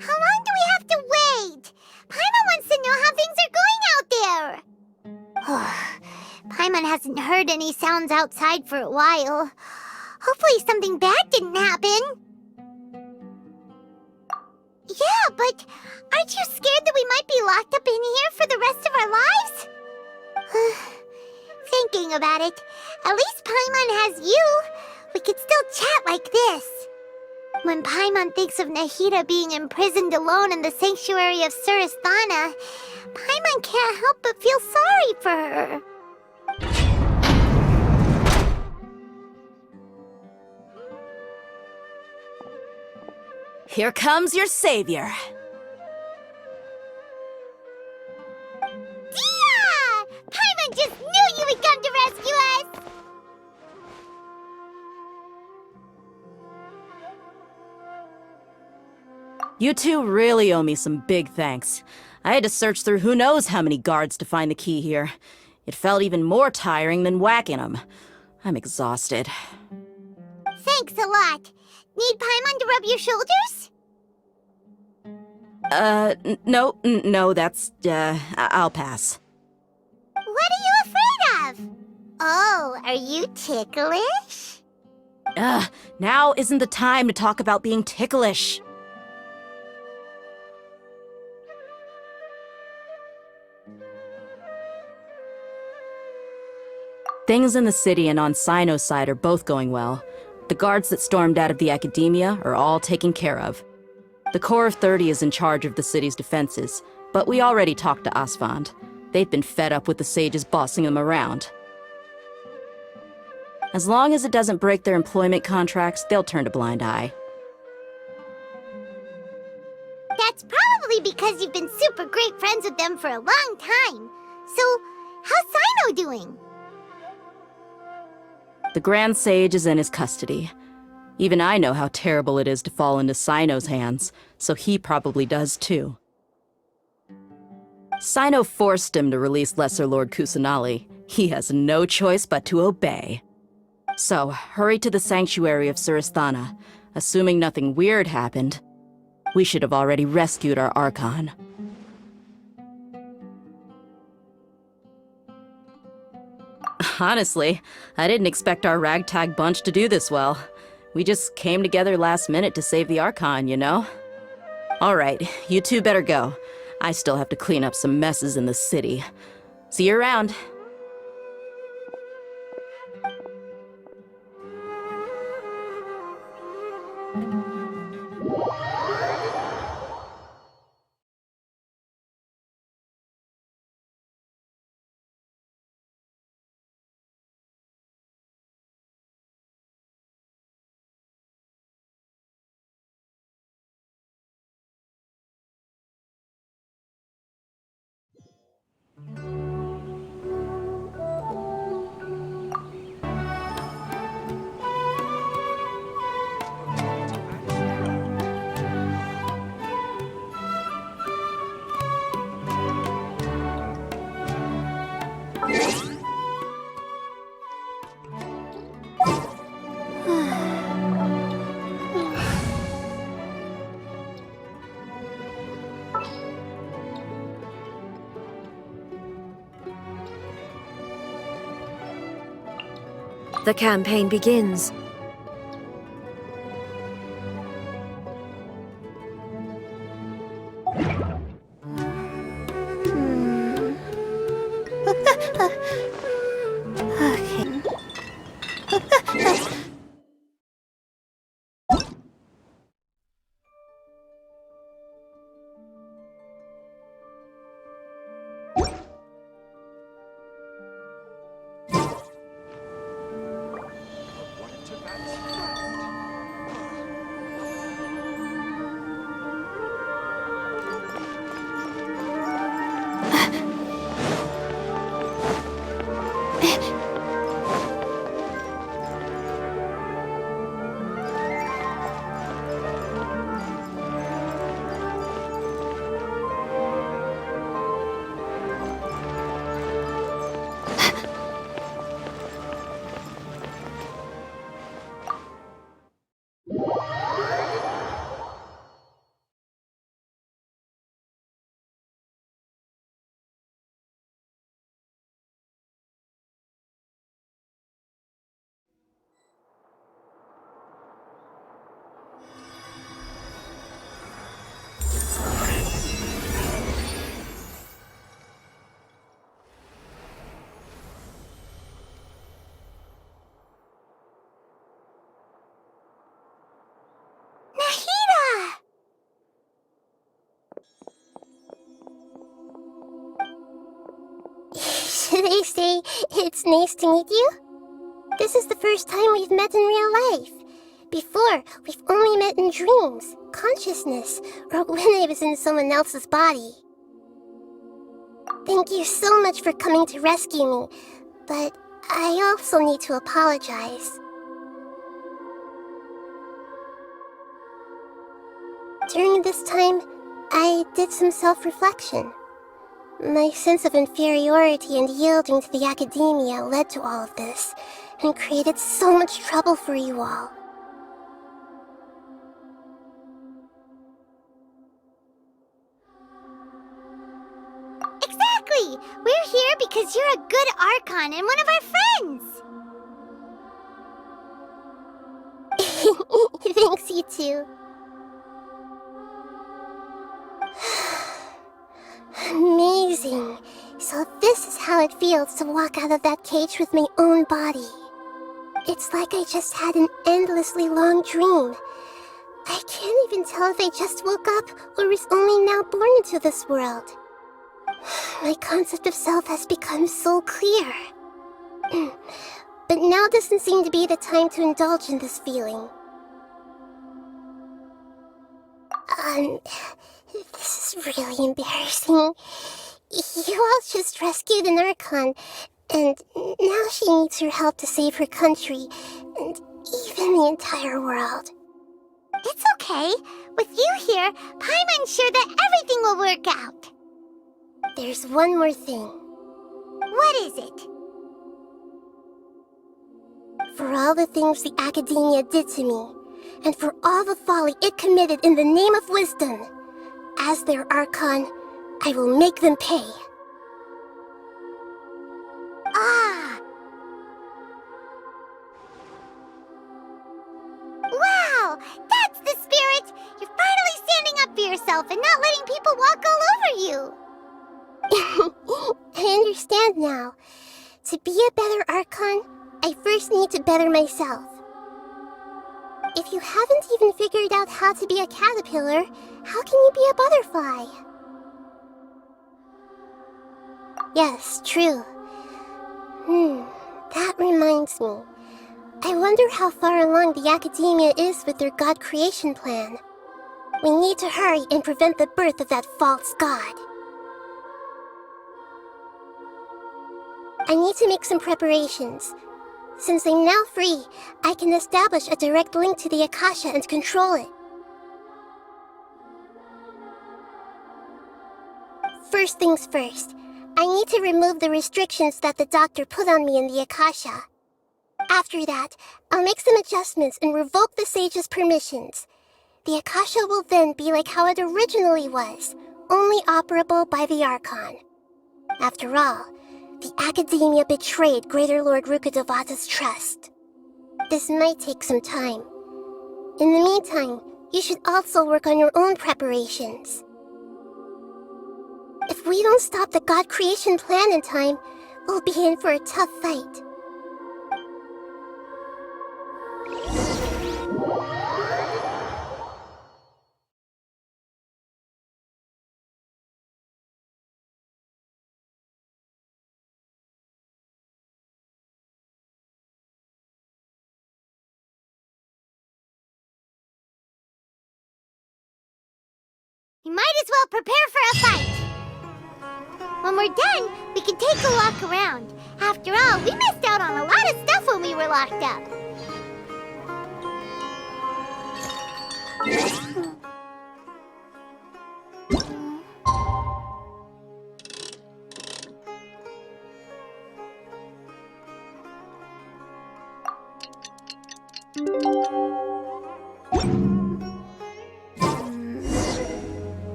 How long do we have to wait? Paimon wants to know how things are going out there. Paimon hasn't heard any sounds outside for a while. Hopefully something bad didn't happen. Yeah, but aren't you scared that we might be locked up in here for the rest of our lives? Thinking about it, at least Paimon has you. We could still chat like this. When Paimon thinks of Nahida being imprisoned alone in the sanctuary of Surasthana, Paimon can't help but feel sorry for her. Here comes your savior. Dia! Paimon just knew you would come to rescue us! You two really owe me some big thanks. I had to search through who knows how many guards to find the key here. It felt even more tiring than whacking them. I'm exhausted. Thanks a lot. Need Paimon to rub your shoulders? No, that's, I'll pass. What are you afraid of? Oh, are you ticklish? Now isn't the time to talk about being ticklish. Things in the city and on Sino's side are both going well. The guards that stormed out of the academia are all taken care of. The Corps of 30 is in charge of the city's defenses, but we already talked to Asfand. They've been fed up with the sages bossing them around. As long as it doesn't break their employment contracts, they'll turn a blind eye. That's probably because you've been super great friends with them for a long time. So, how's Sino doing? The Grand Sage is in his custody. Even I know how terrible it is to fall into Sino's hands, so he probably does too. Sino forced him to release Lesser Lord Kusanali. He has no choice but to obey. So, hurry to the sanctuary of Surasthana. Assuming nothing weird happened, we should have already rescued our Archon. Honestly, I didn't expect our ragtag bunch to do this well. We just came together last minute to save the Archon, you know? Alright, you two better go. I still have to clean up some messes in the city. See you around. The campaign begins. do they say? It's nice to meet you? This is the first time we've met in real life. Before, we've only met in dreams, consciousness, or when I was in someone else's body. Thank you so much for coming to rescue me, but I also need to apologize. During this time, I did some self-reflection. My sense of inferiority and yielding to the academia led to all of this, and created so much trouble for you all. Exactly! We're here because you're a good Archon and one of our friends! Thanks, you too. Amazing. So this is how it feels to walk out of that cage with my own body. It's like I just had an endlessly long dream. I can't even tell if I just woke up or was only now born into this world. My concept of self has become so clear. But now doesn't seem to be the time to indulge in this feeling. This is really embarrassing. You all just rescued an Archon, and now she needs your help to save her country, and even the entire world. It's okay. With you here, Paimon's sure that everything will work out. There's one more thing. What is it? For all the things the academia did to me, and for all the folly it committed in the name of wisdom, as their Archon, I will make them pay. Ah! Wow! That's the spirit! You're finally standing up for yourself and not letting people walk all over you! I understand now. To be a better Archon, I first need to better myself. If you haven't even figured out how to be a caterpillar, how can you be a butterfly? Yes, true. That reminds me. I wonder how far along the academia is with their god creation plan. We need to hurry and prevent the birth of that false god. I need to make some preparations. Since I'm now free, I can establish a direct link to the Akasha and control it. First things first, I need to remove the restrictions that the doctor put on me in the Akasha. After that, I'll make some adjustments and revoke the sage's permissions. The Akasha will then be like how it originally was, only operable by the Archon. After all, the academia betrayed Greater Lord Rukkhadevata's trust. This might take some time. In the meantime, you should also work on your own preparations. If we don't stop the god creation plan in time, we'll be in for a tough fight. You might as well prepare for a fight! When we're done, we can take a walk around. After all, we missed out on a lot of stuff when we were locked up.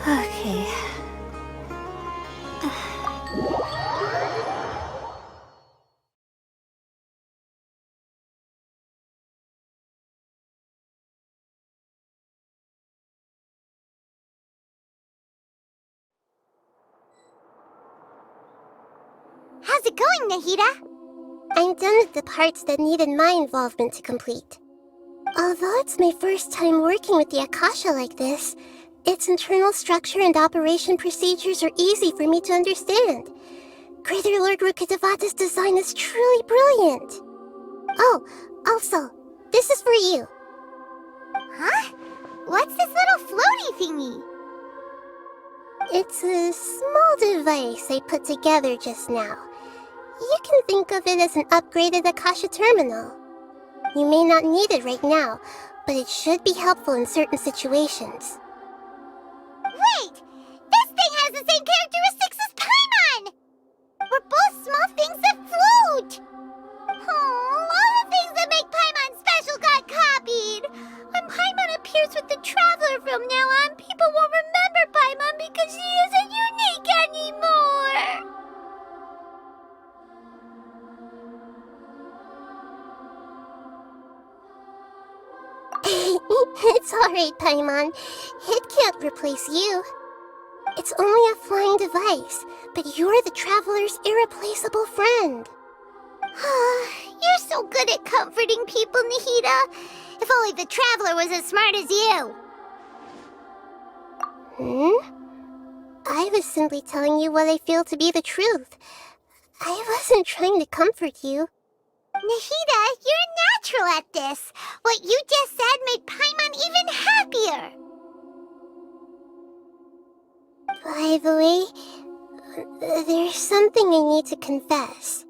Okay. How's it going, Nahida? I'm done with the parts that needed my involvement to complete. Although it's my first time working with the Akasha like this, Its internal structure and operation procedures are easy for me to understand. Greater Lord Rukkhadevata's design is truly brilliant. Oh, also, this is for you. Huh? What's this little floaty thingy? It's a small device I put together just now. You can think of it as an upgraded Akasha terminal. You may not need it right now, but it should be helpful in certain situations. Wait! This thing has the same characteristics as Paimon! We're both small things that float! Oh, all the things that make Paimon special got copied! When Paimon appears with the Traveler from now on, people won't remember Paimon because she isn't unique anymore! It's alright, Paimon. It can't replace you. It's only a flying device, but you're the Traveler's irreplaceable friend. You're so good at comforting people, Nahida. If only the Traveler was as smart as you. I was simply telling you what I feel to be the truth. I wasn't trying to comfort you. Nahida, you're natural at this. What you just said made Paimon even happier. By the way, there's something I need to confess.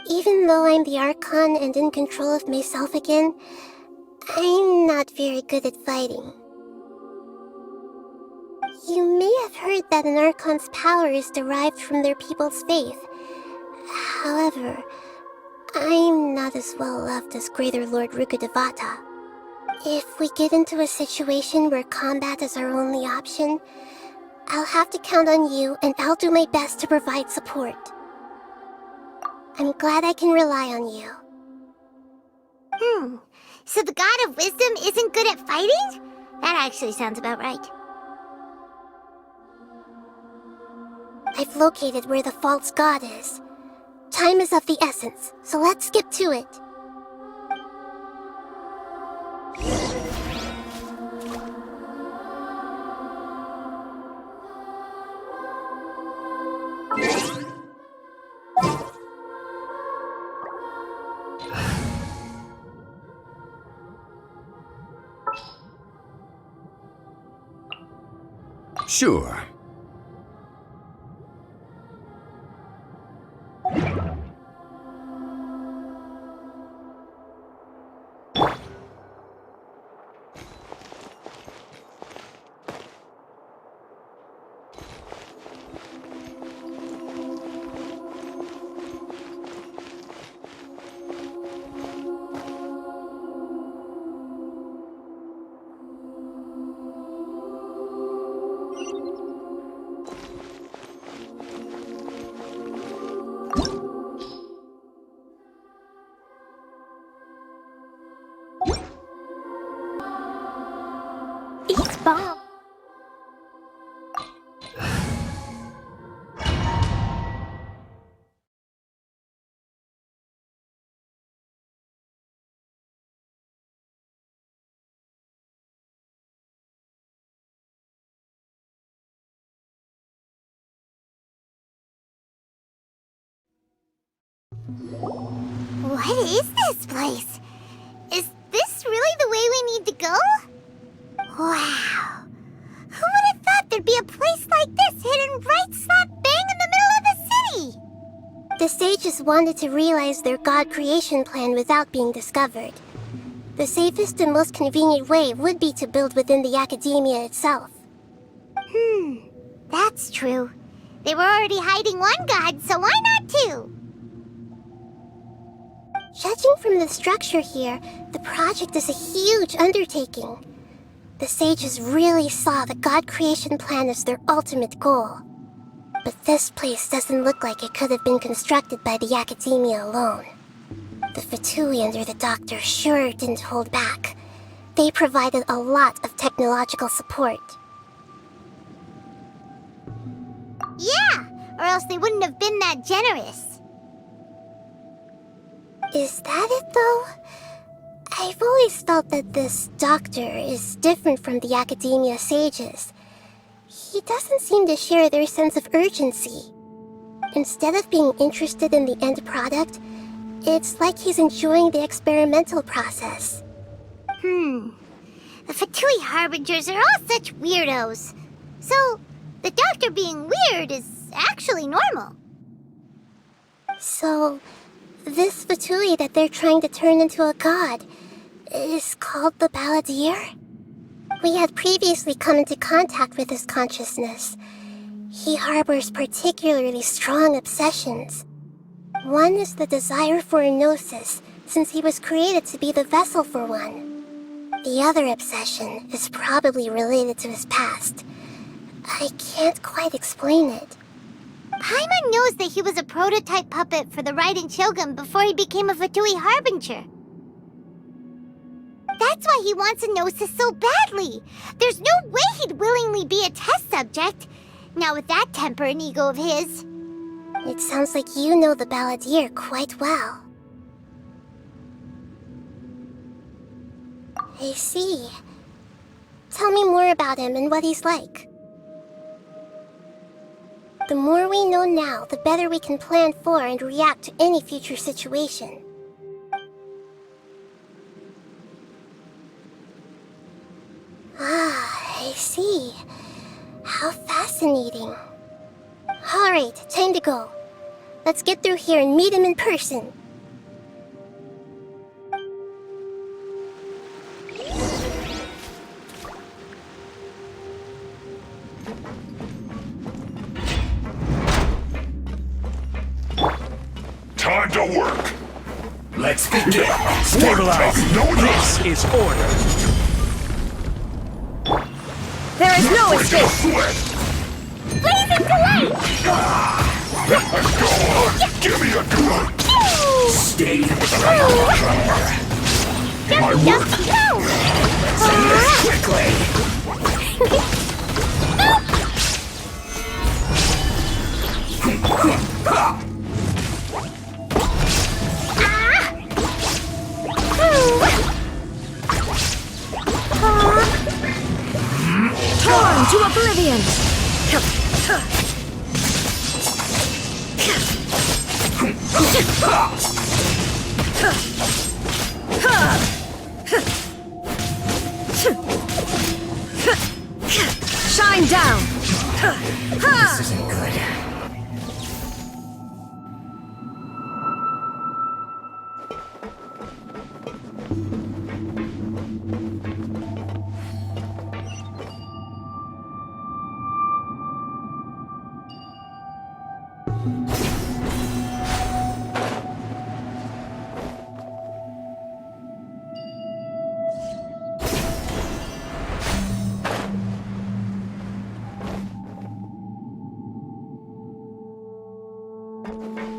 Even though I'm the Archon and in control of myself again, I'm not very good at fighting. You may have heard that an Archon's power is derived from their people's faith. However, I'm not as well loved as Greater Lord Rukkhadevata. If we get into a situation where combat is our only option, I'll have to count on you, and I'll do my best to provide support. I'm glad I can rely on you. So the God of Wisdom isn't good at fighting? That actually sounds about right. I've located where the false god is. Time is of the essence, so let's skip to it. Sure. Bomb. What is this place? Is this really the way we need to go? Wow. Who would have thought there'd be a place like this hidden right slap bang in the middle of the city? The sages wanted to realize their god creation plan without being discovered. The safest and most convenient way would be to build within the academia itself. That's true. They were already hiding one god, so why not two? Judging from the structure here, the project is a huge undertaking. The sages really saw the god creation plan as their ultimate goal. But this place doesn't look like it could have been constructed by the academia alone. The Fatui under the Doctor sure didn't hold back. They provided a lot of technological support. Yeah, or else they wouldn't have been that generous. Is that it, though? I've always felt that this doctor is different from the academia sages. He doesn't seem to share their sense of urgency. Instead of being interested in the end product, it's like he's enjoying the experimental process. The Fatui Harbingers are all such weirdos. So, the doctor being weird is actually normal. So, this Fatui that they're trying to turn into a god is called the Balladeer? We had previously come into contact with his consciousness. He harbors particularly strong obsessions. One is the desire for a gnosis, since he was created to be the vessel for one. The other obsession is probably related to his past. I can't quite explain it. Paimon knows that he was a prototype puppet for the Raiden Shogun before he became a Fatui Harbinger. That's why he wants a gnosis so badly. There's no way he'd willingly be a test subject. Not with that temper and ego of his. It sounds like you know the Balladeer quite well. I see. Tell me more about him and what he's like. The more we know now, the better we can plan for and react to any future situation. Ah, I see. How fascinating. Alright, time to go. Let's get through here and meet him in person. Time to work! Let's begin! Stabilize! This is order! There is no escape! Blazing delay! Go on! Give me a good! Stay with My work! Say this quickly! Torn to oblivion! Shine down! This isn't good.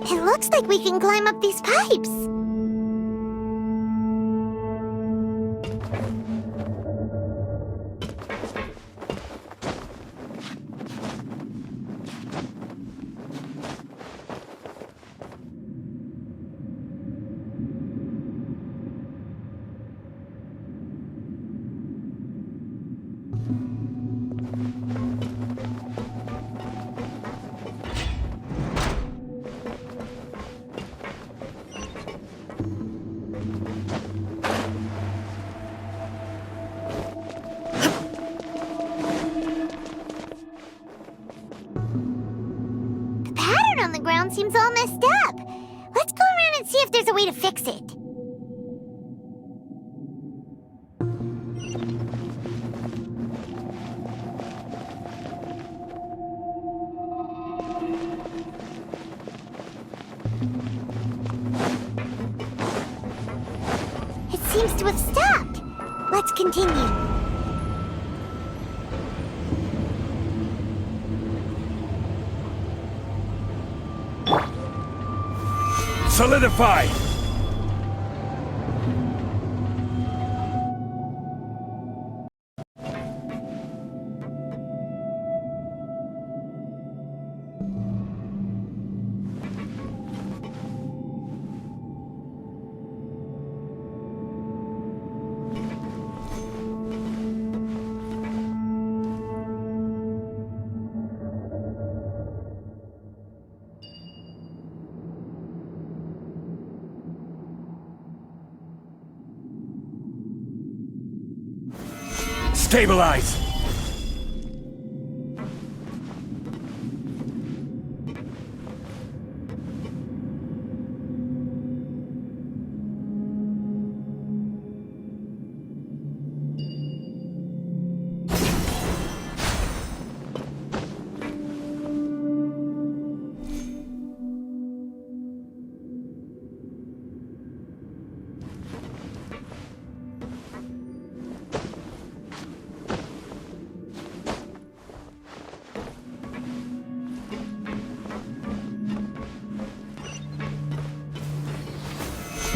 It looks like we can climb up these pipes. Seems all messed up. Let's go around and see if there's a way to fix it. It seems to have stopped. Let's continue. Solidify! Stabilize!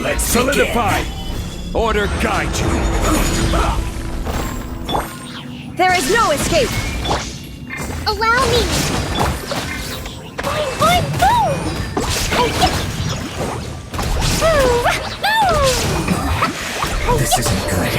Let's solidify! Order guide you! There is no escape! Allow me! Boing, boing, boom! This isn't good.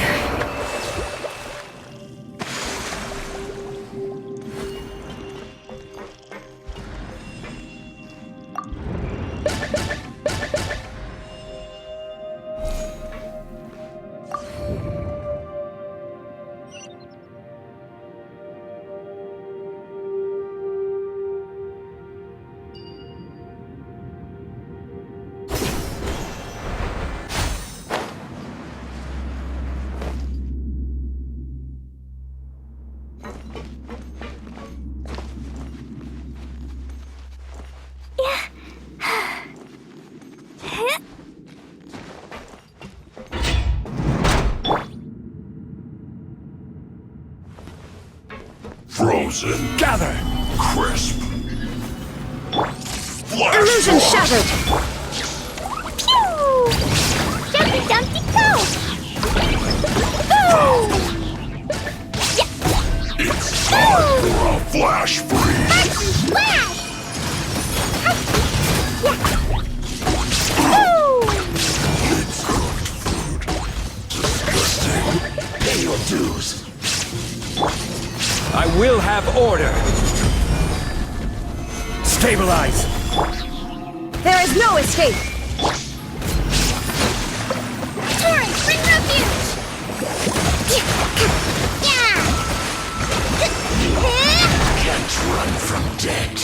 Frozen. Gather! Crisp. Flash Illusion frost. shattered! Pew! Jumpy Dumpty Go! Boom! It's time for a flash freeze. Flash! Boom! It's cooked food. Disgusting. Pay your dues. I will have order! Stabilize! There is no escape! Torrent, bring refuge! Yeah! Can't run from debt.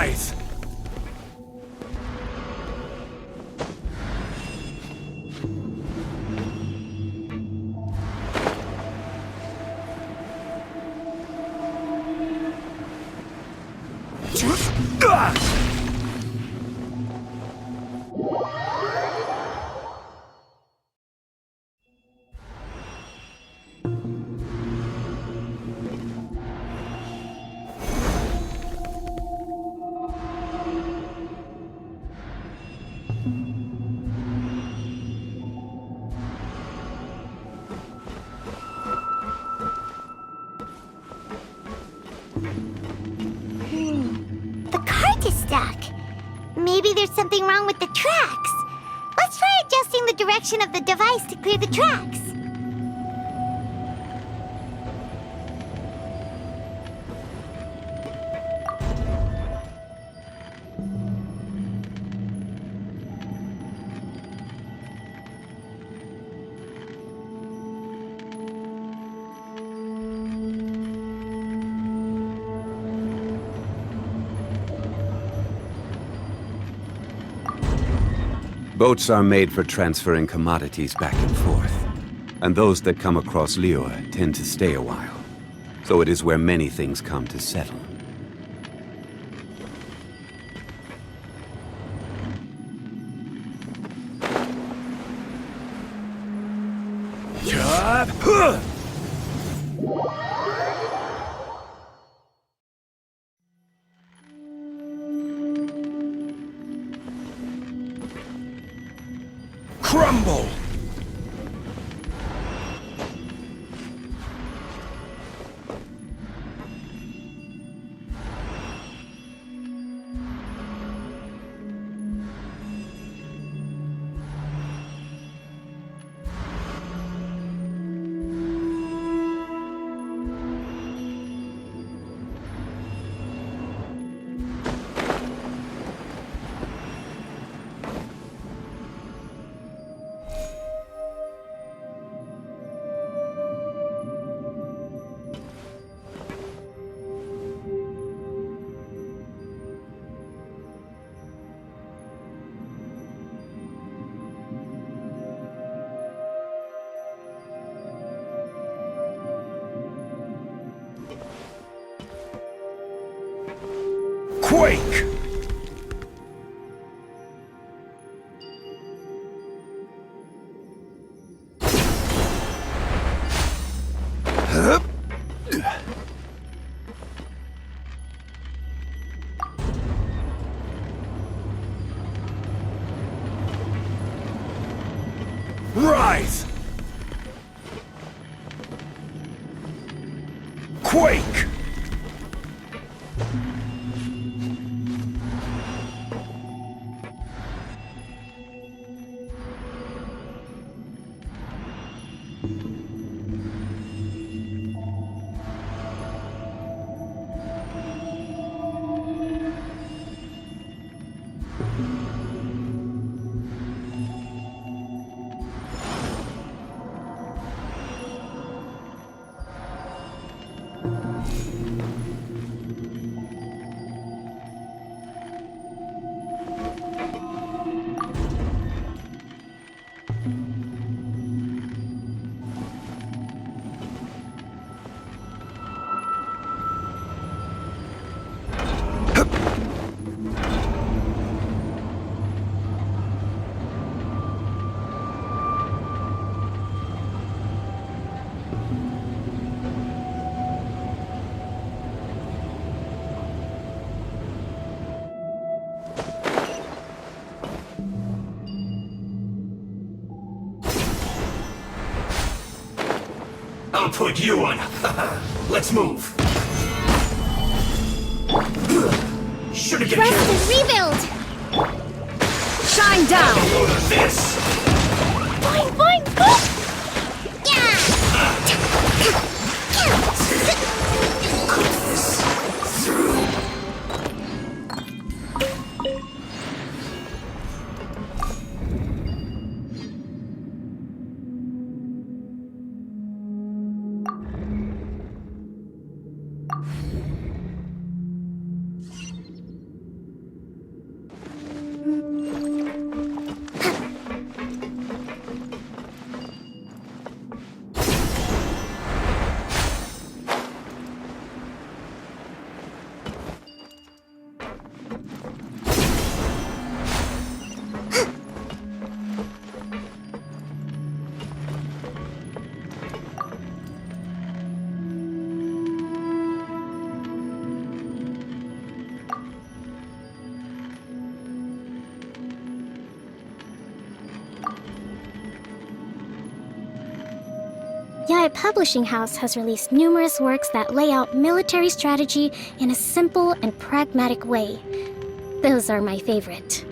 Rise! The cart is stuck. Maybe there's something wrong with the tracks. Let's try adjusting the direction of the device to clear the tracks. Boats are made for transferring commodities back and forth. And those that come across Liyue tend to stay a while. So it is where many things come to settle. Crumble! Quake! Rise! Quake! I'll put you on. Let's move. Should've get Rest killed. and rebuild! Shine down! A load of this. Boing, boing, boing! Yeah! Put this through. Yae Publishing House has released numerous works that lay out military strategy in a simple and pragmatic way. Those are my favorite.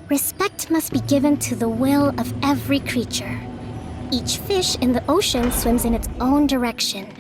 Respect must be given to the will of every creature. Each fish in the ocean swims in its own direction.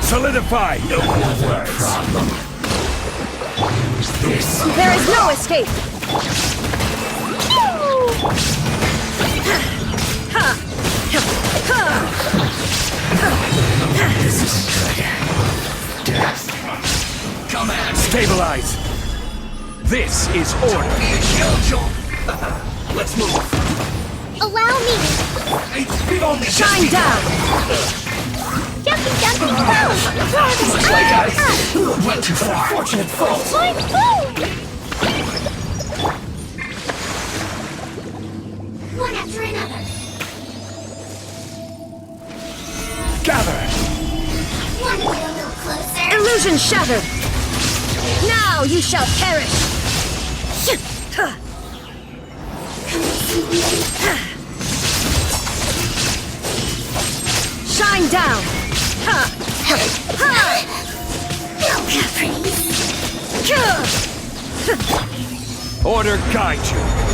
Solidify! No other problem. This There is no escape! This is good. Death. Command. Stabilize! This is order! Be a killjoy. Let's move. Allow me! We've only just Shine begun. down! Jumping, jumping, go! Looks like I went too far. Fortunate fall. One after another. Gather! Want to get a little closer? Illusion shattered! Now you shall perish! Shine down! Order guide you!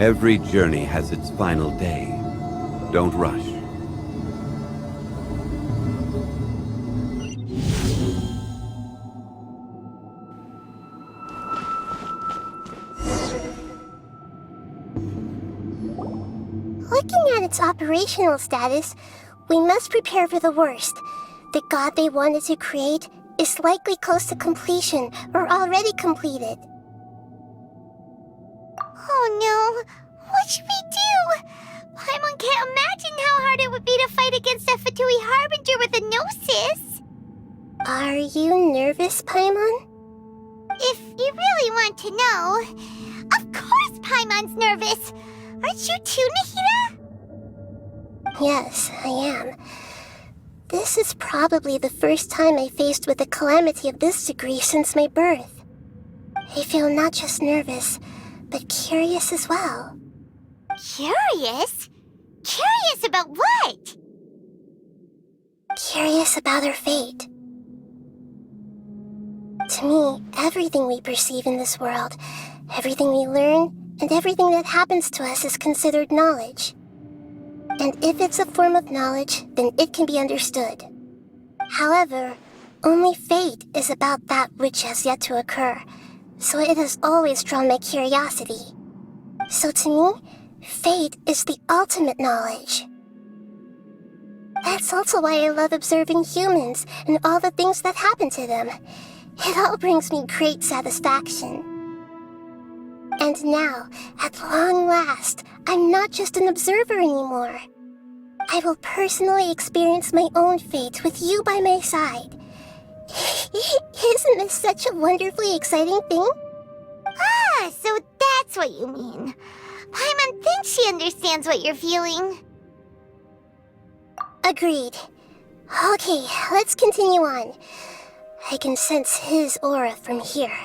Every journey has its final day. Don't rush. Looking at its operational status, we must prepare for the worst. The god they wanted to create is likely close to completion or already completed. Oh no, what should we do? Paimon can't imagine how hard it would be to fight against a Fatui Harbinger with a Gnosis. Are you nervous, Paimon? If you really want to know, of course Paimon's nervous. Aren't you too, Nahida? Yes, I am. This is probably the first time I faced with a calamity of this degree since my birth. I feel not just nervous, but curious as well. Curious? Curious about what? Curious about our fate. To me, everything we perceive in this world, everything we learn, and everything that happens to us is considered knowledge. And if it's a form of knowledge, then it can be understood. However, only fate is about that which has yet to occur, so it has always drawn my curiosity. So to me, fate is the ultimate knowledge. That's also why I love observing humans and all the things that happen to them. It all brings me great satisfaction. And now, at long last, I'm not just an observer anymore. I will personally experience my own fate with you by my side. Isn't this such a wonderfully exciting thing? Ah, so that's what you mean. Paimon thinks she understands what you're feeling. Agreed. Okay, let's continue on. I can sense his aura from here.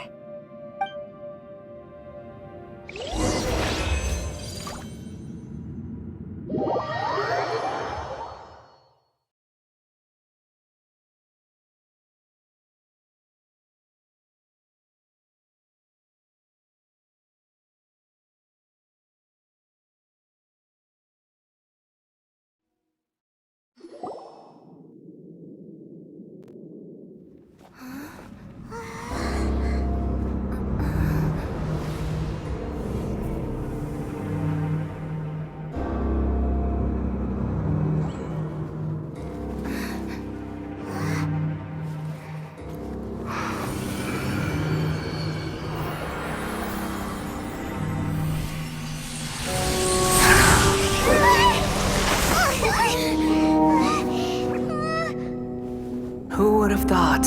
Who would have thought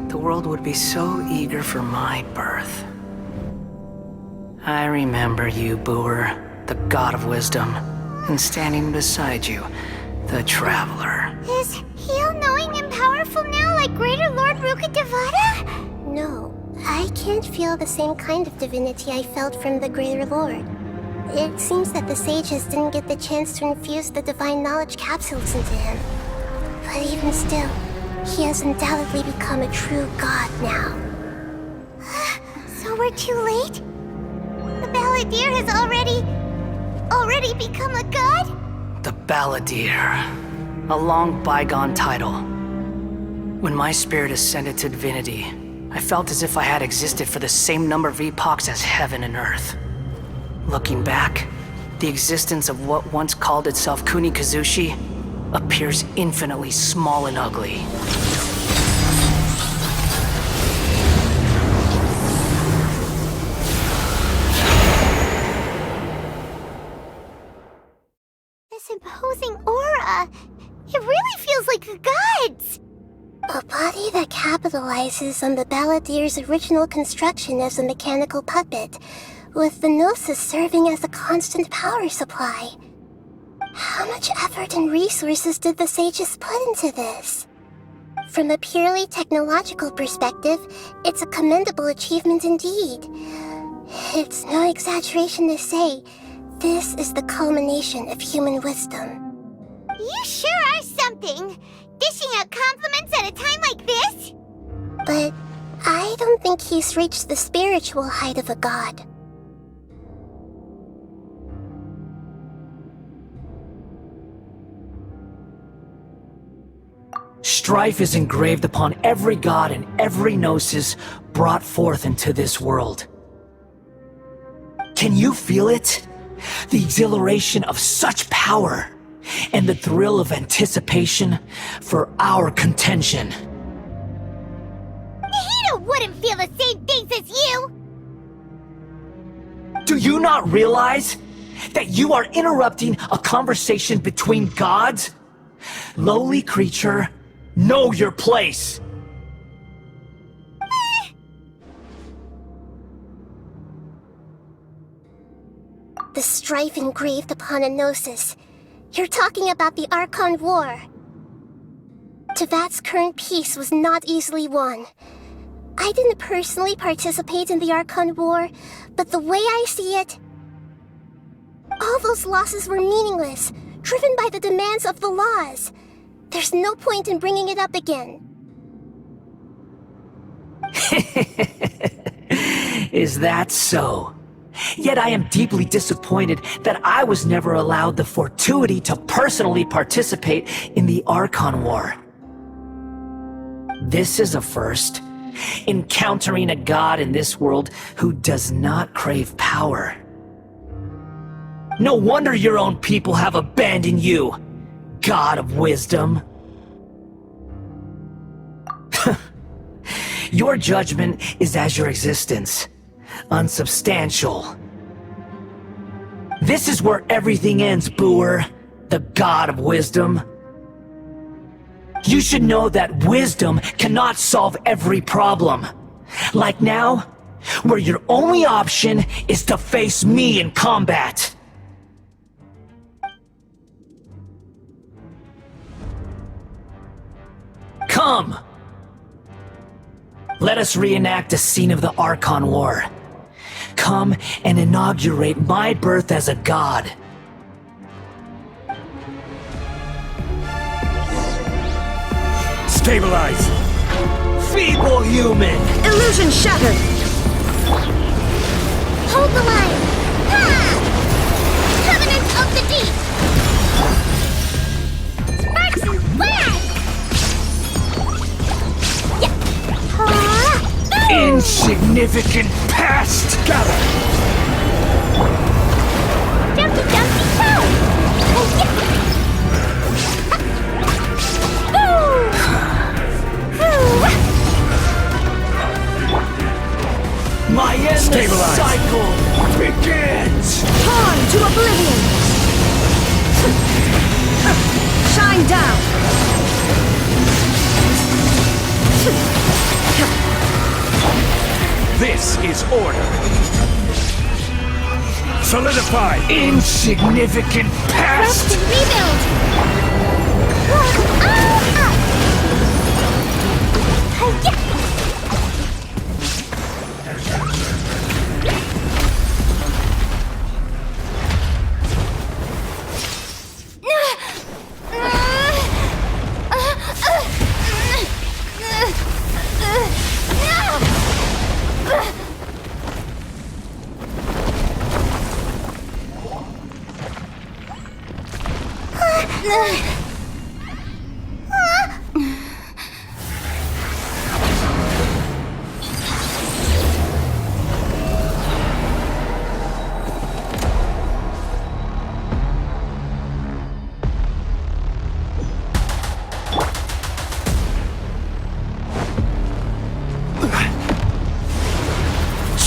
the world would be so eager for my birth? I remember you, Booer, the god of wisdom, and standing beside you, the traveler. Is he all-knowing and powerful now like Greater Lord Rukkhadevata? No, I can't feel the same kind of divinity I felt from the Greater Lord. It seems that the sages didn't get the chance to infuse the divine knowledge capsules into him. But even still, he has undoubtedly become a true god now. So we're too late? The Balladeer has already become a god? The Balladeer. A long bygone title. When my spirit ascended to divinity, I felt as if I had existed for the same number of epochs as heaven and earth. Looking back, the existence of what once called itself Kunikazushi appears infinitely small and ugly. This imposing aura, it really feels like the gods! A body that capitalizes on the Balladeer's original construction as a mechanical puppet, with the Gnosis serving as a constant power supply. How much effort and resources did the sages put into this? From a purely technological perspective, it's a commendable achievement indeed. It's no exaggeration to say, this is the culmination of human wisdom. You sure are something! Dishing out compliments at a time like this? But I don't think he's reached the spiritual height of a god. Strife is engraved upon every god and every gnosis brought forth into this world. Can you feel it? The exhilaration of such power, and the thrill of anticipation for our contention. Nahida wouldn't feel the same things as you! Do Do you not realize that you are interrupting a conversation between gods? Lowly creature, know your place. The strife engraved upon a gnosis. You're talking about the Archon War. Tevat's current peace was not easily won. I didn't personally participate in the Archon War, but the way I see it, all those losses were meaningless, driven by the demands of the laws. There's no point in bringing it up again. Is that so? Yet I am deeply disappointed that I was never allowed the fortuity to personally participate in the Archon War. This is a first. Encountering a god in this world who does not crave power. No wonder your own people have abandoned you, God of Wisdom. Your judgment is as your existence, unsubstantial. This is where everything ends, Booer, the God of Wisdom. You should know that wisdom cannot solve every problem. Like now, where your only option is to face me in combat. Come! Let us reenact a scene of the Archon War. Come and inaugurate my birth as a god. Stabilize! Feeble human! Illusion shattered! Hold the line! Ha! Covenant of the Deep! Sparks and flash! Yeah! Ha! Insignificant past! Gather! Jumpy, jumpy, toe! Oh, yeah! My endless cycle begins! Torn to oblivion! Shine down! This is order. Solidify! Insignificant past! Rest and rebuild! Yeah!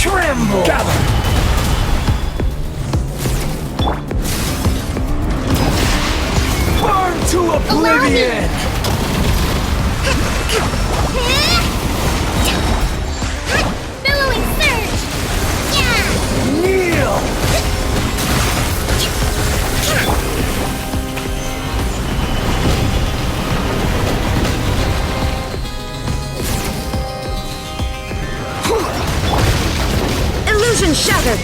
Tremble! Gather! Burn to oblivion! Billowing surge! Yeah! Kneel! Illusion shattered!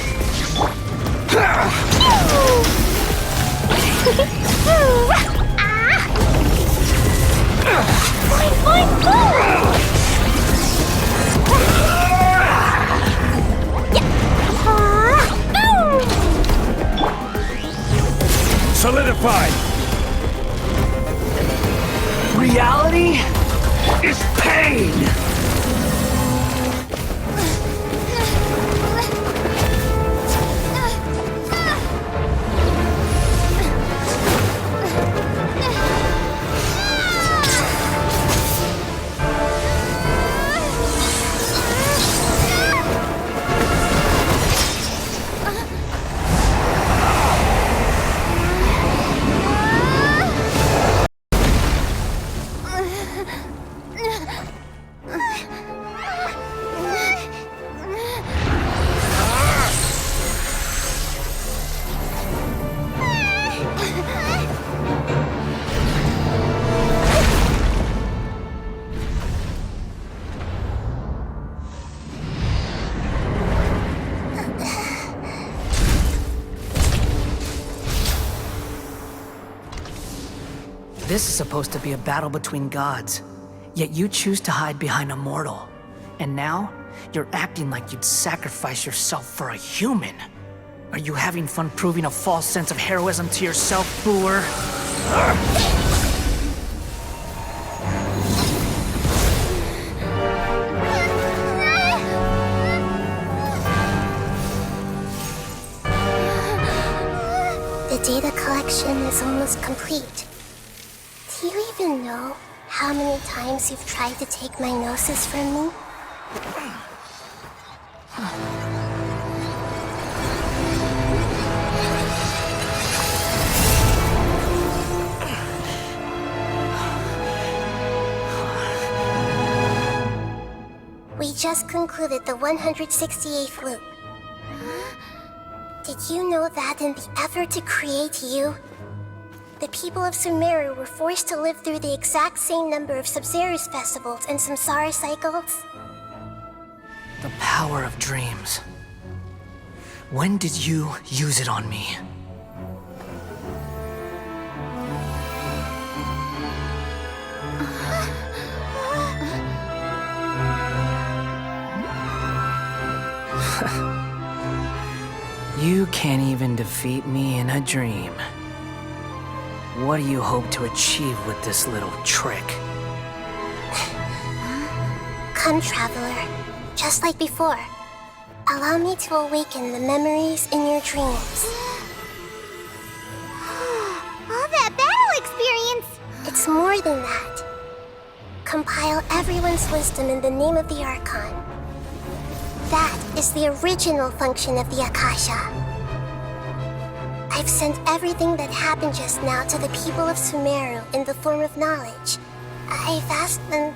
Solidify! Reality is pain! This is supposed to be a battle between gods, yet you choose to hide behind a mortal. And now, you're acting like you'd sacrifice yourself for a human. Are you having fun proving a false sense of heroism to yourself, Booer? The data collection is almost complete. Do you even know how many times you've tried to take my gnosis from me? We just concluded the 168th loop. Did you know that in the effort to create you, the people of Sumeru were forced to live through the exact same number of Sub-Zerus festivals and samsara cycles? The power of dreams. When did you use it on me? You can't even defeat me in a dream. What do you hope to achieve with this little trick? Come, Traveler. Just like before. Allow me to awaken the memories in your dreams. All that battle experience! It's more than that. Compile everyone's wisdom in the name of the Archon. That is the original function of the Akasha. I've sent everything that happened just now to the people of Sumeru in the form of knowledge. I've asked them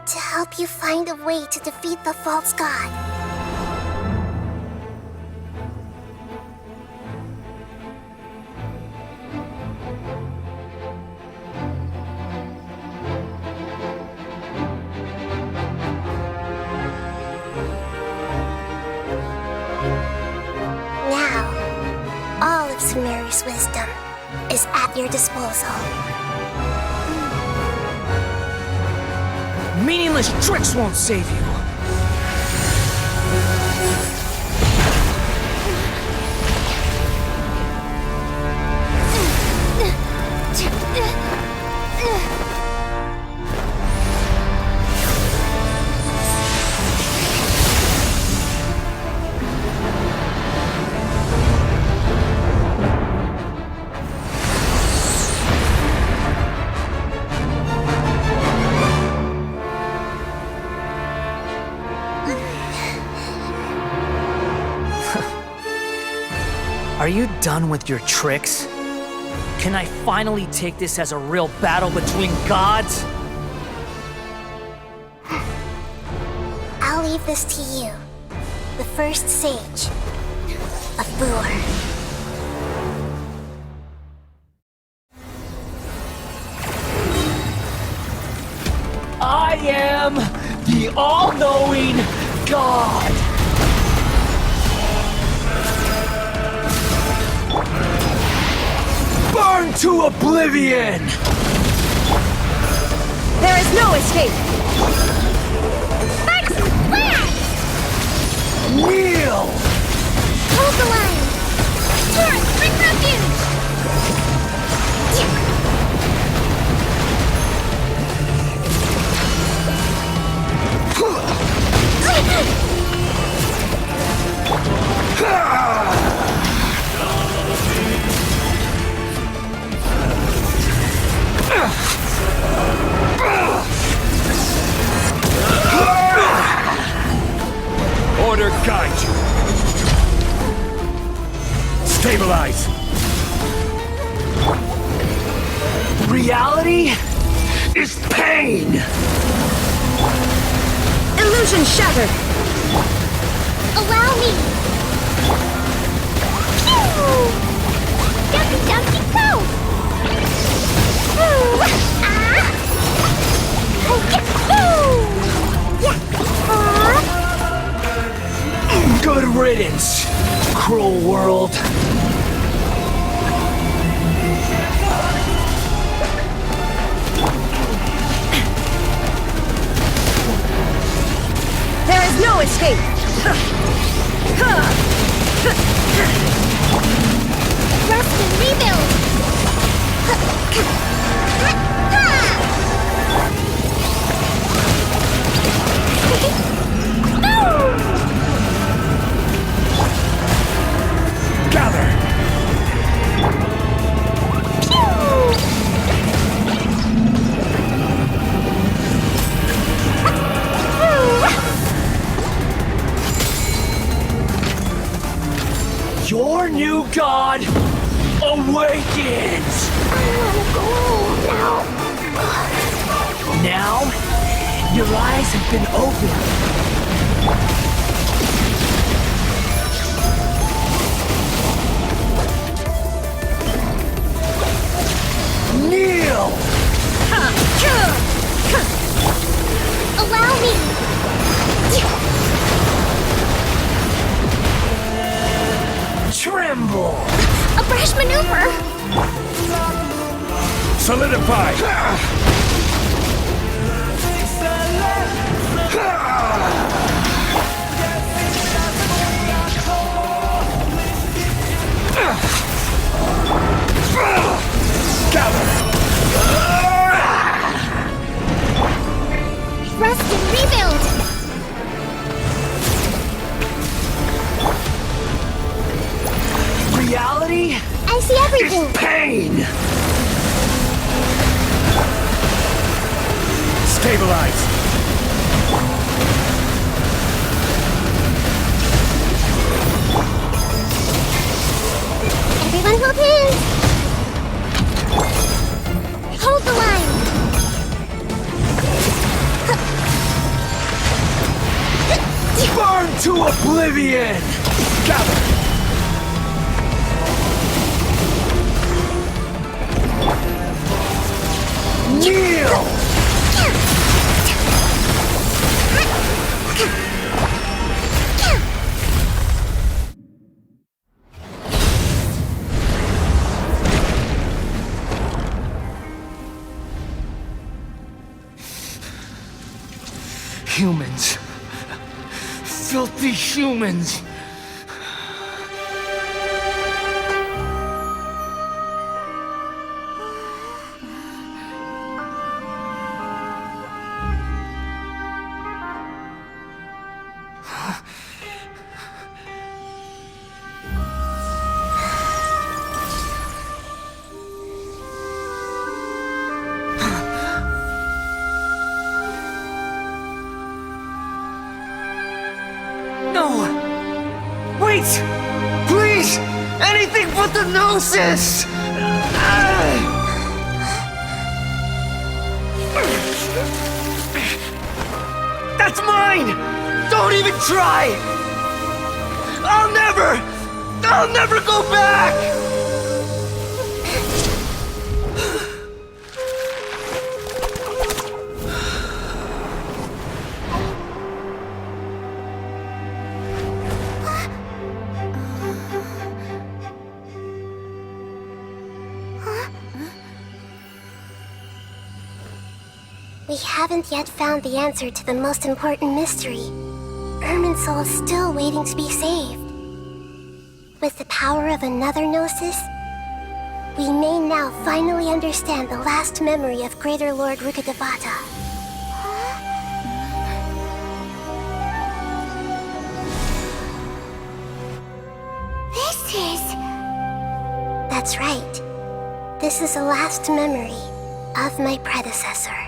to help you find a way to defeat the false god. Sumeru's wisdom is at your disposal. Meaningless tricks won't save you! Are you done with your tricks? Can I finally take this as a real battle between gods? I'll leave this to you, the first sage of Booer. I am the all-knowing God! Burn to oblivion! There is no escape! Sparks! Flash! Kneel! Hold the line! Taurus, bring refuge! Order guide you. Stabilize. Reality is pain! Illusion shattered! Allow me! Jumpy, jumpy, go! Ooh! Ah! Oh, yeah! Ooh! Yeah! Good riddance, cruel world. No escape! Rest and rebuild! Gather! Your new god awakens! Now, your eyes have been opened. Kneel! Allow me! Tremble! A brash maneuver! Solidify! Gather! Rest and rebuild! Reality I see everything! is pain! Stabilize! Everyone hold hands! Hold the line! Burn to oblivion! Gather! Kneel! Humans. Filthy humans. Please! Anything but the gnosis! That's mine! Don't even try! I'll never go back! We haven't yet found the answer to the most important mystery. Ermin's soul is still waiting to be saved. With the power of another gnosis, we may now finally understand the last memory of Greater Lord Rukkhadevata. That's right. This is the last memory of my predecessor.